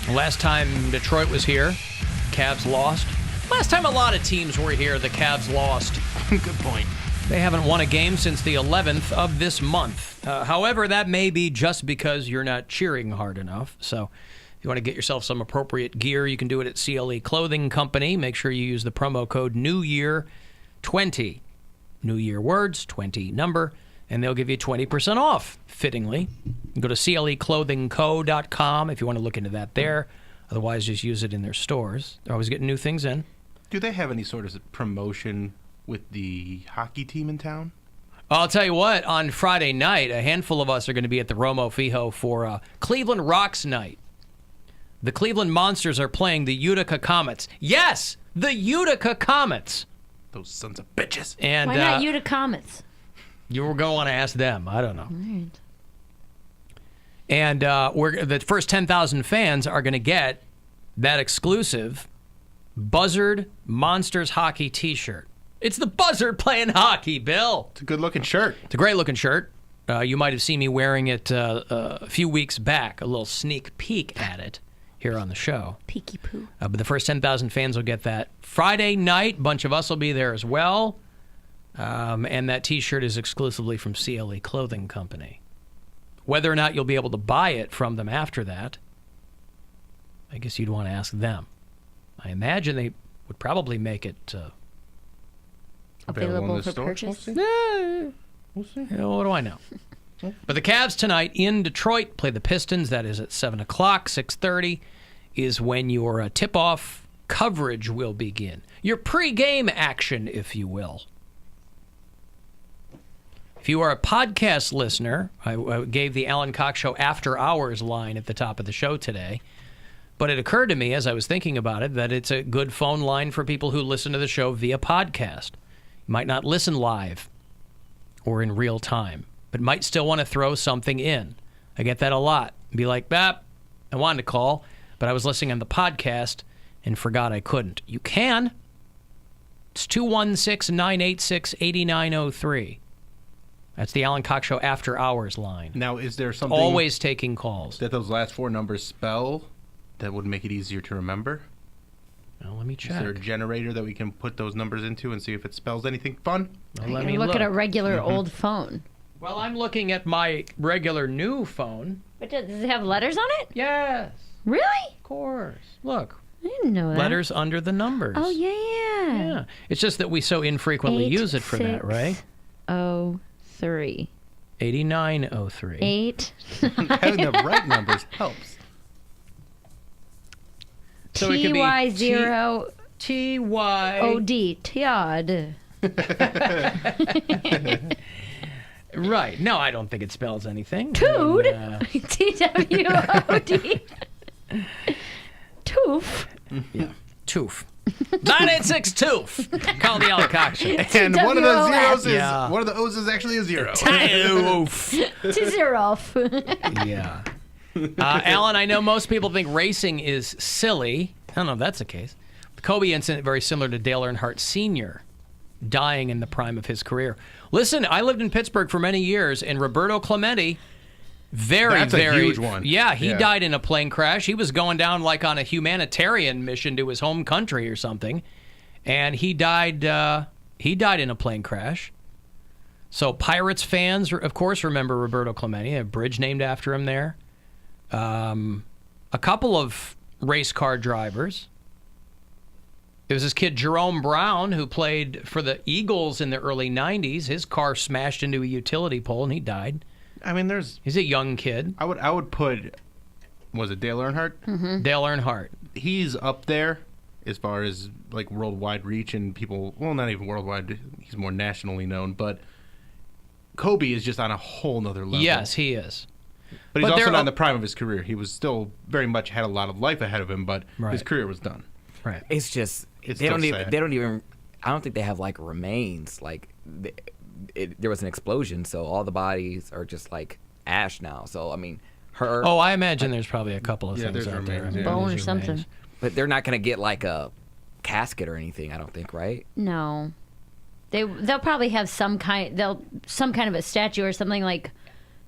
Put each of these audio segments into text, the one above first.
Last time Detroit was here, Cavs lost. Last time a lot of teams were here, the Cavs lost. Good point. They haven't won a game since the 11th of this month. However, that may be just because you're not cheering hard enough. So if you want to get yourself some appropriate gear, you can do it at CLE Clothing Company. Make sure you use the promo code NEWYEAR20. New Year words, 20 number, and they'll give you 20% off, fittingly. You go to cleclothingco.com if you want to look into that there. Otherwise, just use it in their stores. They're always getting new things in. Do they have any sort of promotion with the hockey team in town? I'll tell you what, on Friday night, a handful of us are going to be at the Romo Fijo for Cleveland Rocks Night. The Cleveland Monsters are playing the Utica Comets. Yes, the Utica Comets. Those sons of bitches. And, why not Utica Comets? You were going to want to ask them. I don't know. Right. And the first 10,000 fans are going to get that exclusive Buzzard Monsters hockey T-shirt. It's the Buzzard playing hockey, Bill. It's a good-looking shirt. It's a great-looking shirt. You might have seen me wearing it a few weeks back, a little sneak peek at it here on the show. Peeky poo. But the first 10,000 fans will get that. Friday night, a bunch of us will be there as well. And that T-shirt is exclusively from CLE Clothing Company. Whether or not you'll be able to buy it from them after that, I guess you'd want to ask them. I imagine they would probably make it available for purchase. We'll see. What do I know? But the Cavs tonight in Detroit play the Pistons. That is at 7 o'clock, 6:30 is when your tip-off coverage will begin. Your pre-game action, if you will. If you are a podcast listener, I gave the Alan Cox Show After Hours line at the top of the show today. But it occurred to me as I was thinking about it that it's a good phone line for people who listen to the show via podcast. You might not listen live or in real time, but might still want to throw something in. I get that a lot. Be like, I wanted to call, but I was listening on the podcast and forgot I couldn't. You can. It's 216-986-8903. That's the Alan Cox Show After Hours line. Now, is there something always taking calls that those last four numbers spell that would make it easier to remember? Well, let me check. Is there a generator that we can put those numbers into and see if it spells anything fun? Well, Let let me me look at a regular old phone. Well, I'm looking at my regular new phone. But does it have letters on it? Yes. Really? Of course. Look. I didn't know that. Letters under the numbers. Oh, yeah. Yeah. It's just that we so infrequently use it for that, right? 8-6-0-3. 8903. 8. Having the right numbers helps. So it could be TY0 TY OD. Todd. Right. No, I don't think it spells anything. Tood. TWOD. Toof. Yeah. Toof. 986-TOOF. Call the Alan Cox Show. And one of the zeros is Yeah. one of the O's is actually a zero. Toof. T0. Yeah. Alan, I know most people think racing is silly. I don't know if that's the case. The Kobe incident, very similar to Dale Earnhardt Sr., dying in the prime of his career. Listen, I lived in Pittsburgh for many years, and Roberto Clemente, That's a huge one. Yeah, he died in a plane crash. He was going down like on a humanitarian mission to his home country or something, and he died in a plane crash. So Pirates fans, of course, remember Roberto Clemente. A bridge named after him there. A couple of race car drivers. There was this kid, Jerome Brown, who played for the Eagles in the early 90s. His car smashed into a utility pole, and he died. I mean, He's a young kid. I would put, was it Dale Earnhardt? Mm-hmm. Dale Earnhardt. He's up there as far as like worldwide reach and people, well, not even worldwide. He's more nationally known, but Kobe is just on a whole nother level. Yes, he is. But he's But also they're not in the prime of his career. He was still very much had a lot of life ahead of him, but Right. his career was done. Right. It's just It's they still don't even. sad. They don't even. I don't think they have like remains. Like there was an explosion, so all the bodies are just like ash now. So I mean, her. Oh, I imagine there's probably a couple of Yeah, things there's out there. remains, yeah. Bone or There's something. remains. But they're not gonna get like a casket or anything. I don't think, right? No. They'll probably have some kind of a statue or something like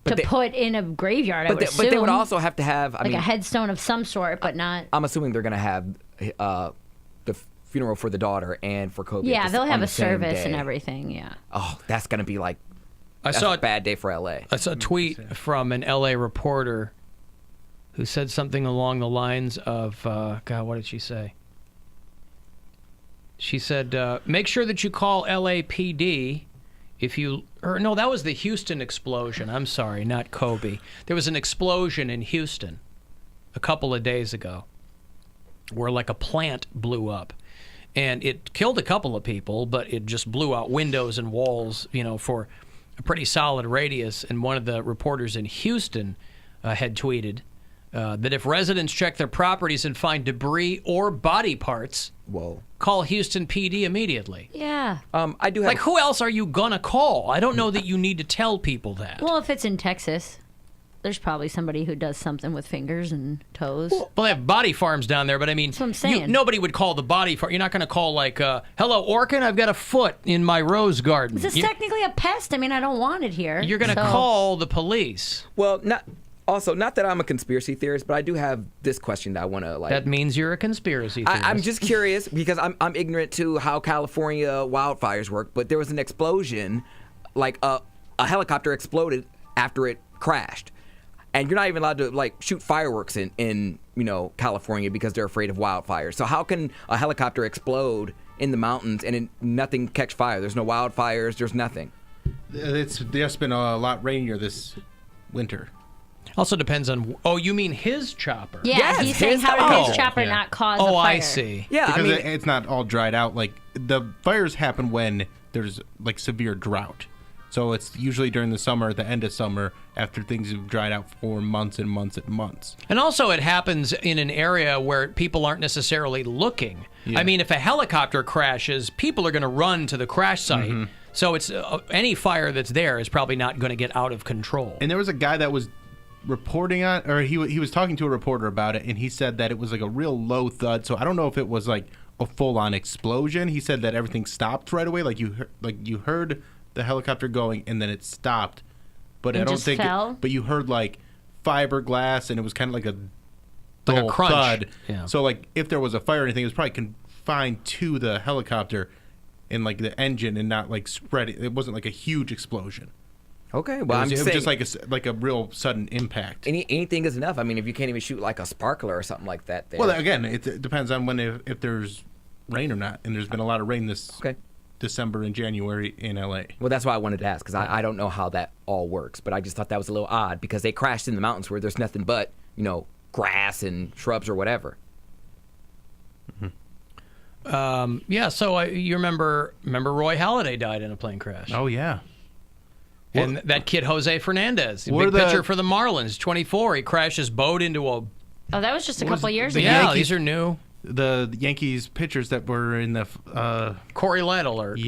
to they- put in a graveyard. I would But they would assume. also have to have, like a headstone of some sort, but not. I'm assuming they're going to have the funeral for the daughter and for Kobe. Yeah, they'll on have the a same service day. and everything. Yeah. Oh, that's going to be like I that's saw a bad day for LA. I saw a tweet from an LA reporter who said something along the lines of, God, what did she say? She said, make sure that you call LAPD if you, or no, that was the Houston explosion. I'm sorry, not Kobe. There was an explosion in Houston a couple of days ago where like a plant blew up. And it killed a couple of people, but it just blew out windows and walls, for a pretty solid radius. And one of the reporters in Houston had tweeted that if residents check their properties and find debris or body parts, Whoa. call Houston PD immediately. Yeah. I do have Like, who else are you going to call? I don't know that you need to tell people that. Well, if it's in Texas, there's probably somebody who does something with fingers and toes. Well, they have body farms down there, but I mean, That's what I'm saying. nobody would call the body farm. You're not going to call like, hello, Orkin, I've got a foot in my rose garden. This is technically a pest. I mean, I don't want it here. You're going to so- call the police. Well, not that I'm a conspiracy theorist, but I do have this question that I want to like. That means you're a conspiracy theorist. I'm just curious because I'm ignorant to how California wildfires work, but there was an explosion, like a helicopter exploded after it crashed. And you're not even allowed to like shoot fireworks in California because they're afraid of wildfires. So how can a helicopter explode in the mountains and nothing catch fire? There's no wildfires. There's nothing. It's just been a lot rainier this winter. Also depends on. Oh, you mean his chopper? Yeah, Yes, he's saying his- how did oh, his chopper yeah. not cause a Oh, fire? I see. Yeah, Because I mean, it's not all dried out. Like the fires happen when there's like severe drought. So it's usually during the summer, the end of summer, after things have dried out for months and months and months. And also, it happens in an area where people aren't necessarily looking. Yeah. I mean, if a helicopter crashes, people are going to run to the crash site. So it's any fire that's there is probably not going to get out of control. And there was a guy that was reporting on, or he was talking to a reporter about it, and he said that it was like a real low thud. So I don't know if it was like a full-on explosion. He said that everything stopped right away, like you heard the helicopter going, and then it stopped. But And I don't just think. fell? But you heard like fiberglass, and it was kind of like a Like a dull crunch. thud. Yeah. So like if there was a fire or anything, it was probably confined to the helicopter and like the engine, and not like spread. It wasn't like a huge explosion. okay. It Well, was, I'm it just was saying, just like a real sudden impact. anything is enough. I mean, if you can't even shoot like a sparkler or something like that, there. Well, again, it depends on when if there's rain or not, and there's been a lot of rain this okay. December and January in LA. Well, that's why I wanted to ask because I don't know how that all works, but I just thought that was a little odd because they crashed in the mountains where there's nothing but grass and shrubs or whatever. Yeah, so you remember Roy Halladay died in a plane crash. Oh yeah, And that kid, Jose Fernandez, Were big the- pitcher for the Marlins, 24. He crashed his boat into a... Oh, that was just a What was couple years the ago. Yeah, Yankees- these are new. the Yankees pitchers that were in the Corey Lett alert.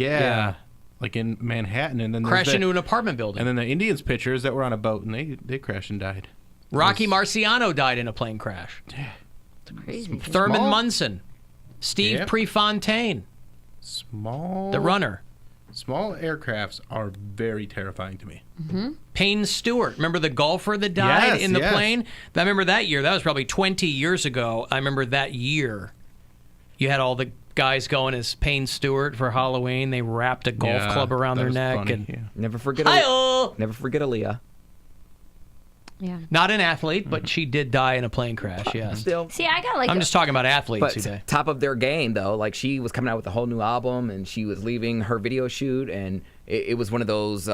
like in Manhattan, and then there's Crashed the- into an apartment building. and then the Indians pitchers that were on a boat, and they crashed and died. Rocky Marciano died in a plane crash. Crazy. Thurman Small- Munson. Steve Yep. Prefontaine, Small the runner. Small aircrafts are very terrifying to me. Payne Stewart. Remember the golfer that died Yes, in the yes. plane? I remember that year. That was probably 20 years ago. I remember that year. You had all the guys going as Payne Stewart for Halloween. They wrapped a golf Yeah, club around that their was neck. funny, And yeah. Never forget. Hi-oh! Never forget Aaliyah. Yeah. Not an athlete, but she did die in a plane crash, yes. Still. See, I got like I'm just talking about athletes who But die. top of their game, though, like she was coming out with a whole new album, and she was leaving her video shoot, and it was one of those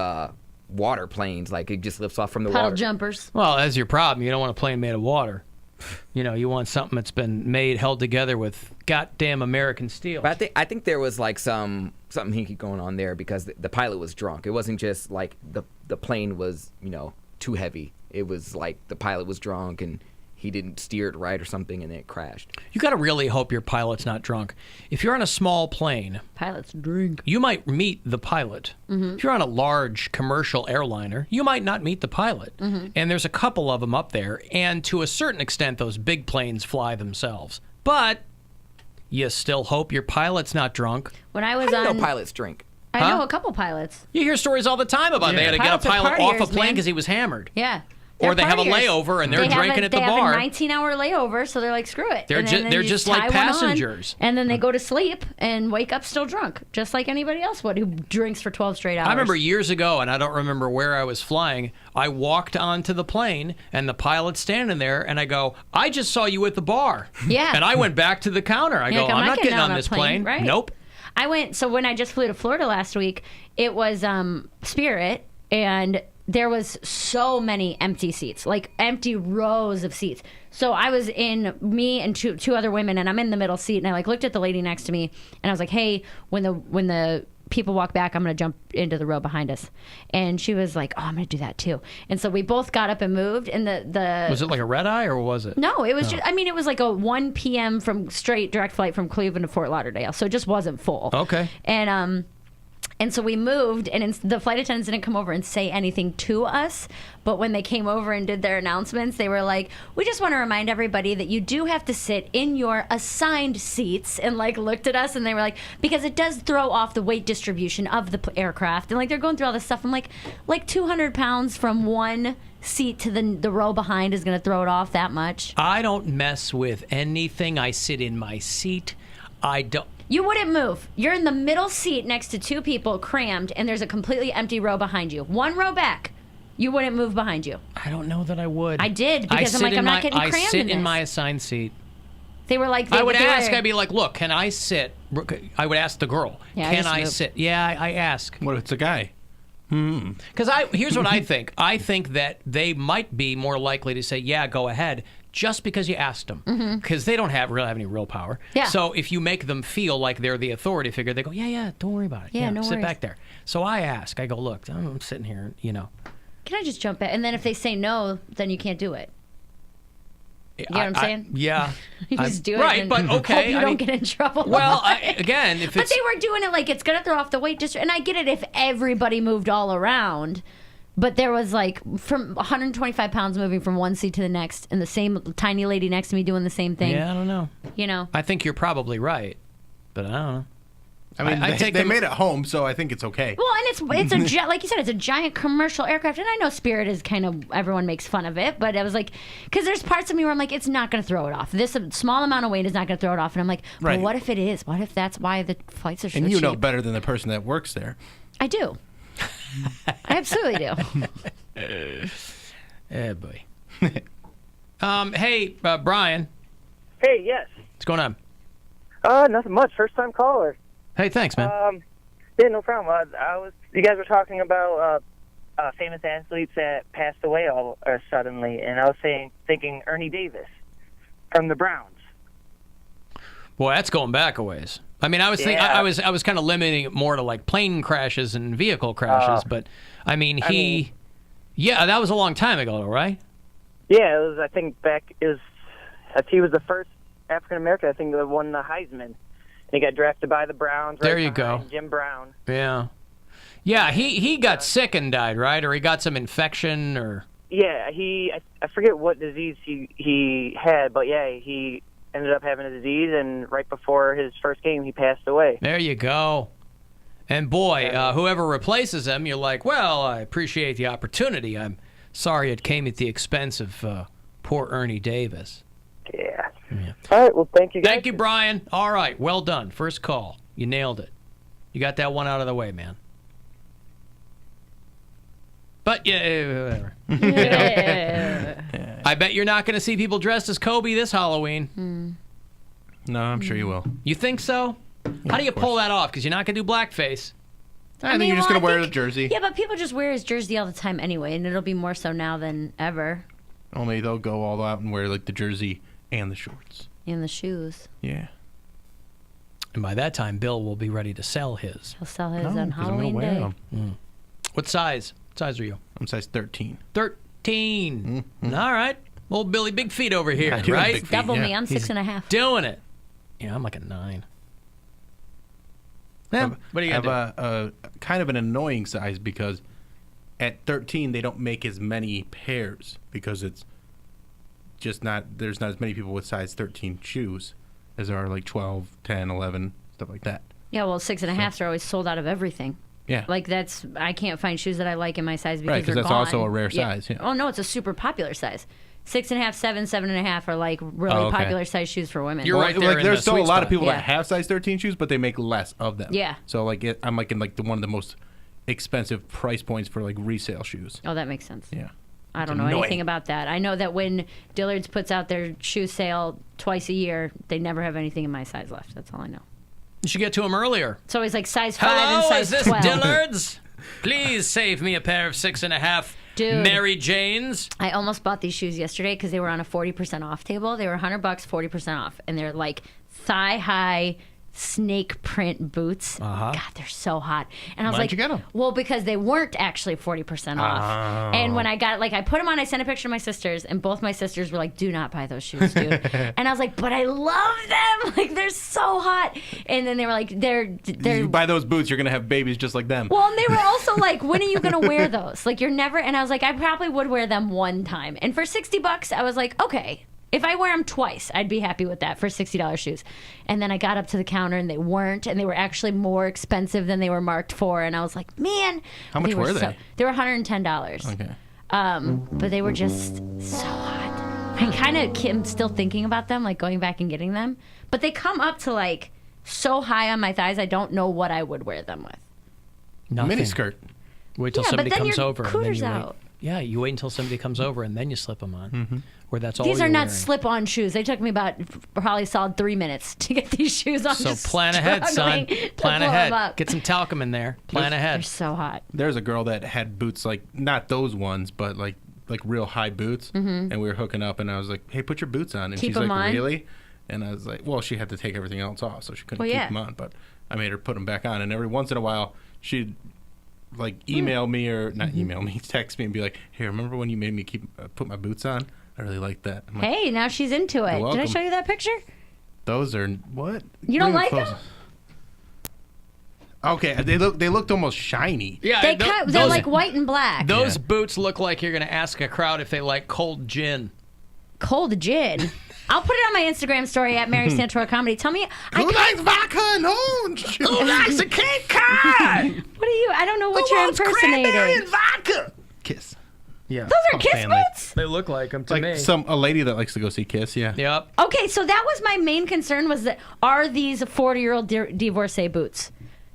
water planes, like it just lifts off from the puddle water. jumpers. Well, that's your problem. You don't want a plane made of water. You want something that's been held together with goddamn American steel. But I think there was like something hinky going on there because the pilot was drunk. It wasn't just like the plane was too heavy. It was like the pilot was drunk and he didn't steer it right or something, and it crashed. You got to really hope your pilot's not drunk. If you're on a small plane, Pilots drink. you might meet the pilot. If you're on a large commercial airliner, you might not meet the pilot. And there's a couple of them up there, and to a certain extent, those big planes fly themselves. But you still hope your pilot's not drunk. When I I was didn't on know pilots drink. I Huh? know a couple pilots. You hear stories all the time about they had to get a Pilots are pilot off a partiers, plane man. because he was hammered. Yeah. Or they have a partiers. layover and they're They have drinking at the they bar. have a 19-hour layover, so they're like, screw it. They're And ju- then they're they just tie like one on, passengers. and then they go to sleep and wake up still drunk, just like anybody else would who drinks for 12 straight hours. I remember years ago, and I don't remember where I was flying, I walked onto the plane, and the pilot's standing there, and I go, I just saw you at the bar. Yeah. And I went back to the counter. I You're go, like, I'm not getting on a this plane. Right. Nope. So when I just flew to Florida last week, it was Spirit, and there was so many empty seats, like empty rows of seats. So I was in, me and two other women, and I'm in the middle seat, and I like looked at the lady next to me, and I was like, hey, when the people walk back, I'm going to jump into the row behind us. And she was like, oh, I'm going to do that too. And so we both got up and moved, and the Was it like a red eye, or was it? No, it was just, I mean, it was like a 1 p.m. from straight direct flight from Cleveland to Fort Lauderdale. So it just wasn't full. Okay. And so we moved, and the flight attendants didn't come over and say anything to us. But when they came over and did their announcements, they were like, we just want to remind everybody that you do have to sit in your assigned seats, and like looked at us, and they were like, because it does throw off the weight distribution of the aircraft. And like they're going through all this stuff. I'm like 200 pounds from one seat to the row behind is going to throw it off that much. I don't mess with anything. I sit in my seat. I don't. You wouldn't move. You're in the middle seat next to two people crammed, and there's a completely empty row behind you. One row back. You wouldn't move behind you. I don't know that I would. I did, because I'm like, I'm not getting crammed in I sit this. in my assigned seat. They were like, I would ask. I'd be like, look, can I sit? I would ask the girl, Yeah, I can just I moved. sit? Yeah, I ask. What if it's a guy? Because here's what I think. I think that they might be more likely to say, yeah, go ahead, just because you asked them. Because they don't really have any real power. Yeah. So if you make them feel like they're the authority figure, they go, yeah, don't worry about it. Yeah, no sit worries. back there. So I ask. I go, look, I'm sitting here, Can I just jump in? And then if they say no, then you can't do it. You know what I'm saying? Yeah. You just do it. Right, and but okay. Hope you don't get in trouble. Well, again, if but it's... they were doing it like it's going to throw off the weight district. And I get it if everybody moved all around. But there was like from 125 pounds moving from one seat to the next, and the same tiny lady next to me doing the same thing. Yeah, I don't know. You know? I think you're probably right, but I don't know. I mean, I take they them- made it home, so I think it's okay. Well, and it's like you said, it's a giant commercial aircraft, and I know Spirit is kind of, everyone makes fun of it, but I was like, because there's parts of me where I'm like, it's not going to throw it off. This small amount of weight is not going to throw it off, and I'm like, Right. well, what if it is? What if that's why the flights are so And you cheap? know better than the person that works there. I do. I absolutely do. Eh, boy. Hey, Brian, Hey, yes. what's going on? Nothing much. First time caller. Hey, thanks, man. Yeah, no problem. You guys were talking about famous athletes that passed away all suddenly, and I was thinking Ernie Davis from the Browns. Boy, that's going back a ways. I mean, I was thinking, Yeah. I was kind of limiting it more to like plane crashes and vehicle crashes, but I mean, yeah, that was a long time ago, right? Yeah, it was. I think he was the first African American. I think that won the Heisman. And he got drafted by the Browns. Right There you go. behind Jim Brown. Yeah. Yeah, he got sick and died, right? Or he got some infection, or Yeah, I forget what disease he had, but yeah, he ended up having a disease, and right before his first game, he passed away. there you go. And boy, whoever replaces him, you're like, well, I appreciate the opportunity. I'm sorry it came at the expense of poor Ernie Davis. Yeah. All right, well, thank you guys. Thank you, Brian. All right, well done. First call. You nailed it. You got that one out of the way, man. But, yeah, whatever. I bet you're not going to see people dressed as Kobe this Halloween. No, I'm sure you will. You think so? How do you pull that off? Because you're not going to do blackface. I think you're just going to wear the jersey. Yeah, but people just wear his jersey all the time anyway, and it'll be more so now than ever. Only they'll go all out and wear like the jersey and the shorts. And the shoes. Yeah. And by that time, Bill will be ready to sell his. He'll sell his on 'cause I'm gonna Halloween wear Day. 'em. What size? What size are you? I'm size 13. 13. All right. Old Billy Big Feet over here, I do have right? big feet. Double me. Yeah. I'm 6.5. Doing it. Yeah, I'm like a 9. Yeah, what do you I got have a kind of an annoying size because at 13 they don't make as many pairs because it's just there's not as many people with size 13 shoes as there are like 12, 10, 11, stuff like that. Yeah, well, 6.5s are always sold out of everything. Yeah. Like I can't find shoes that I like in my size because Right, 'cause they're that's gone. also a rare size, yeah. Oh no, it's a super popular size. 6.5, 7, 7.5 are like really Oh, okay. popular size shoes for women. You're right there like in there's the still a sweet lot of spot. people Yeah. that have size 13 shoes, but they make less of them. Yeah. So like I'm like in like one of the most expensive price points for like resale shoes. Oh, that makes sense. Yeah. I don't know annoying. anything about that. I know that when Dillard's puts out their shoe sale twice a year, they never have anything in my size left. That's all I know. You should get to them earlier. It's always like size 5 and Hello, size is this 12. Dillard's? Please save me a pair of 6.5 Dude. Mary Janes. I almost bought these shoes yesterday because they were on a 40% off table. They were $100, 40% off, and they're like thigh high snake print boots. God, they're so hot. And I was Why'd like, you get 'em? well, because they weren't actually 40% off. And when I got, like, I put them on, I sent a picture to my sisters, and both my sisters were like, do not buy those shoes, dude. And I was like, but I love them. Like, they're so hot. And then they were like, they're You buy those boots, you're gonna have babies just like them. well, and they were also like, when are you going to wear those? Like, you're never, and I was like, I probably would wear them one time. And for $60, I was like, okay, if I wear them twice, I'd be happy with that for $60 shoes. And then I got up to the counter and they weren't, and they were actually more expensive than they were marked for. And I was like, man. How much were they? They were $110. Okay. But they were just so hot. I kind of am still thinking about them, like going back and getting them. But they come up to like so high on my thighs, I don't know what I would wear them with. Nothing. Mini skirt. Wait till Yeah, but somebody then comes your over. And then cooter's you wait. out. Yeah, you wait until somebody comes over and then you slip them on. Mm-hmm. Or that's all These you're are not wearing. slip-on shoes. They took me about probably a solid 3 minutes to get these shoes on. So Just plan ahead, son. struggling to Plan pull ahead. them up. Get some talcum in there. Plan They're ahead. so hot. There's a girl that had boots like not those ones, but like real high boots, and we were hooking up, and I was like, "Hey, put your boots on," and Keep she's 'em like, on? "Really?" And I was like, "Well, she had to take everything else off, so she couldn't Well, keep yeah. them on." But I made her put them back on, and every once in a while, she'd like email me or not email me, text me and be like, "Hey, remember when you made me keep put my boots on? I really like that." I'm like, Hey, now she's into it. Did I welcome. show you that picture? those are what? You don't Bring like closer. them? Okay, they looked almost shiny. Yeah, They're those, like white and black. those Yeah. boots look like you're going to ask a crowd if they like cold gin. Cold gin. I'll put it on my Instagram story at Mary Santora Comedy. Tell me, Who likes vodka and orange? Who likes a Cape Cod? what are you? I don't know what you're impersonating. vodka? Kiss. Yeah. Those are Kiss Family. boots? They look like them to Like me. a lady that likes to go see Kiss, yeah. Yep. Okay, so that was my main concern was that are these 40-year-old divorcee boots?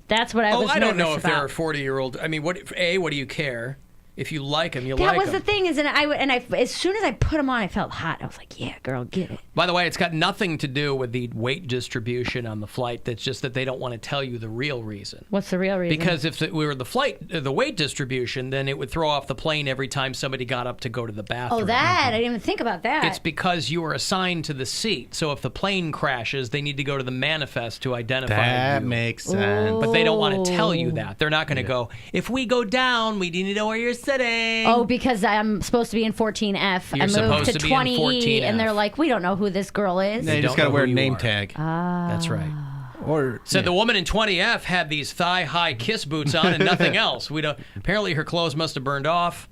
That's what I Oh, was I don't know nervous if they're about. 40-year-old. I mean, what do you care? If you like them, you That like was them. the thing, is, and I as soon as I put them on, I felt hot. I was like, "Yeah, girl, get it." By the way, it's got nothing to do with the weight distribution on the flight. That's just that they don't want to tell you the real reason. What's the real reason? Because if it were the weight distribution, then it would throw off the plane every time somebody got up to go to the bathroom. oh, that I didn't even think about that. It's because you were assigned to the seat. So if the plane crashes, they need to go to the manifest to identify That you. makes sense. But they don't want to tell you that. They're not going to go, if we go down, we need to know where you're sitting. Oh, because I'm supposed to be in 14F. You're I moved supposed to to be in 20E, 14F. and they're like, "We don't know who this girl is." Yeah, you don't just got to know wear a who you name are. tag. That's right. Or So the woman in 20F had these thigh-high Kiss boots on and nothing else. We don't. Apparently, her clothes must have burned off.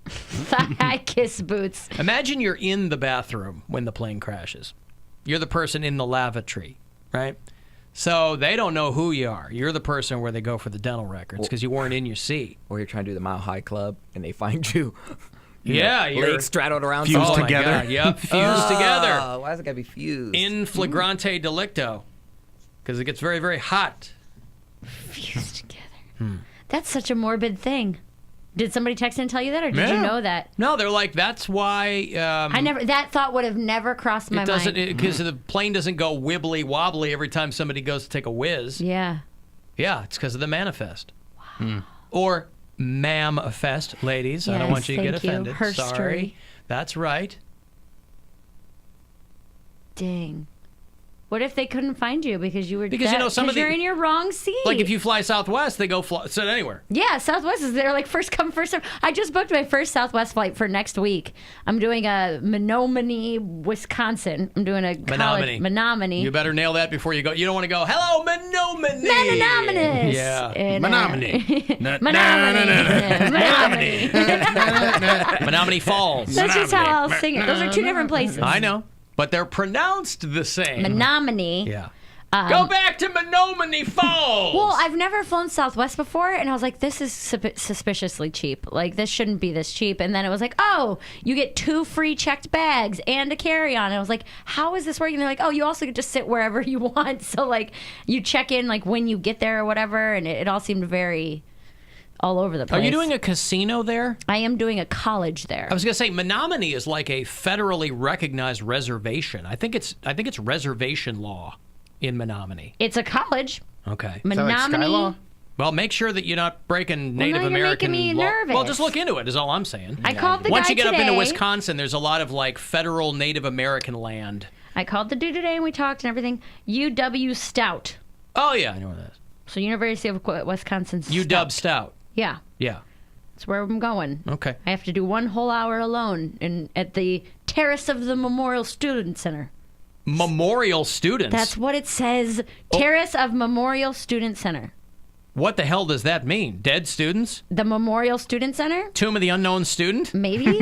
Thigh Kiss boots. Imagine you're in the bathroom when the plane crashes. You're the person in the lavatory, right? So they don't know who you are. You're the person where they go for the dental records because you weren't in your seat. Or you're trying to do the Mile High Club and they find you. Yeah, you're Legs straddled around Fused Oh my together. God, yep, fused together. Why is it gotta be fused? In flagrante delicto. Because it gets very, very hot. Fused together. That's such a morbid thing. Did somebody text and tell you that, or did you Yeah. know that? No, they're like, that's why... I never. That thought would have never crossed my It doesn't, mind. because the plane doesn't go wibbly wobbly every time somebody goes to take a whiz. Yeah. Yeah, it's because of the manifest. Or ma'am-fest, ladies. I don't Yes, want you to get thank you. offended. Her Sorry. story. That's right. Dang. What if they couldn't find you because you were Because, you know, some of the- you're in your wrong seat? Like if you fly Southwest, they go sit anywhere. Yeah, Southwest is there like first come first serve. I just booked my first Southwest flight for next week. I'm doing a Menominee, Wisconsin. I'm doing a college Menominee. You better nail that before you go. You don't want to go, hello, Menominee. Menominee. Yeah. And, Menominee. Menominee. Menominee Falls. That's just how I'll sing it. Those are two different places. I know. But they're pronounced the same. Menominee. Yeah. Go back to Menominee Falls. Well, I've never flown Southwest before, and I was like, this is suspiciously cheap. Like, this shouldn't be this cheap. And then it was like, oh, you get 2 free checked bags and a carry-on. And I was like, how is this working? And they're like, oh, you also get to sit wherever you want. So, like, you check in, like, when you get there or whatever, and it all seemed very all over the place. Are you doing a casino there? I am doing a college there. I was going to say Menominee is like a federally recognized reservation. I think it's reservation law in Menominee. It's a college. Okay. Menominee. Skylaw? Well, make sure that you're not breaking Native now you're American making me law. nervous. Well, just look into it is all I'm saying. I called the Once guy you get up into today. Wisconsin, there's a lot of like federal Native American land. I called the dude today and we talked and everything. UW Stout. Oh yeah, I know where that is. So University of Wisconsin Stout. UW Stout. Yeah. Yeah. That's where I'm going. Okay. I have to do 1 whole hour alone at the terrace of the Memorial Student Center. Memorial students. That's what it says. Terrace of Memorial Student Center. What the hell does that mean? Dead students? The Memorial Student Center? Tomb of the Unknown Student? Maybe.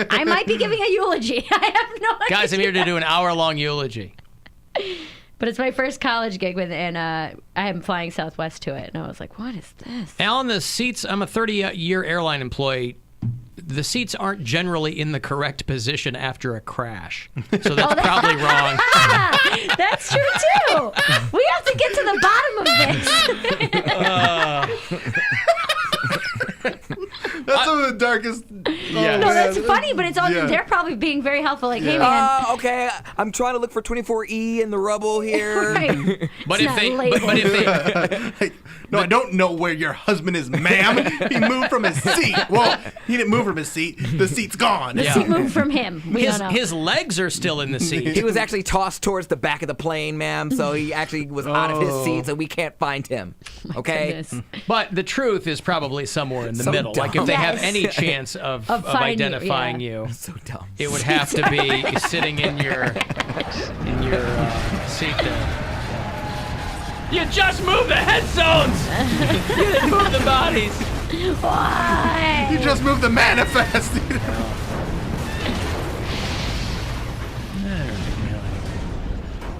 I might be giving a eulogy. I have no idea. Guys, I'm here to do an hour-long eulogy. But it's my first college gig and I am flying Southwest to it. And I was like, what is this? Alan, the seats, I'm a 30-year airline employee. The seats aren't generally in the correct position after a crash. So that's probably wrong. That's true, too. We have to get to the bottom of this. That's some of the darkest. Yeah. No, that's funny, but it's all they're probably being very helpful. Like, hey, man. Okay, I'm trying to look for 24E in the rubble here. Right. But It's if not they, labeled. Hey, no, I don't know where your husband is, ma'am. He moved from his seat. Well, he didn't move from his seat. The seat's gone. Yeah. Seat moved from him. We don't know. His legs are still in the seat. He was actually tossed towards the back of the plane, ma'am, so he actually was out of his seat, so we can't find him. Okay? Goodness. But the truth is probably sommer in the So middle. dumb. Like if they have Yes. any chance of finding you, identifying yeah. you, So dumb. it would have to be sitting in your seat there. You just moved the head zones. You didn't move the bodies. Why? You just moved the manifest.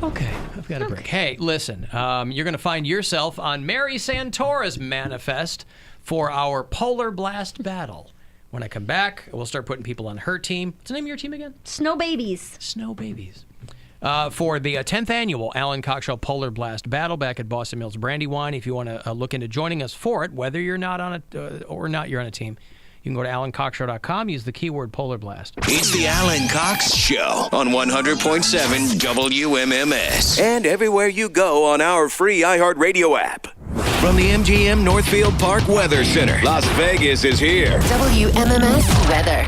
Okay, I've got a break. Hey, listen, you're going to find yourself on Mary Santora's manifest for our Polar Blast battle. When I come back, we'll start putting people on her team. What's the name of your team again? Snow babies. Snow Babies. For the 10th annual Alan Cox Show Polar Blast battle back at Boston Mills Brandywine. If you want to look into joining us for it, whether you're not on a or not, you're on a team. You can go to AlanCoxShow.com, use the keyword Polar Blast. It's the Alan Cox Show on 100.7 WMMS. And everywhere you go on our free iHeartRadio app. From the MGM Northfield Park Weather Center, Las Vegas is here. WMMS weather.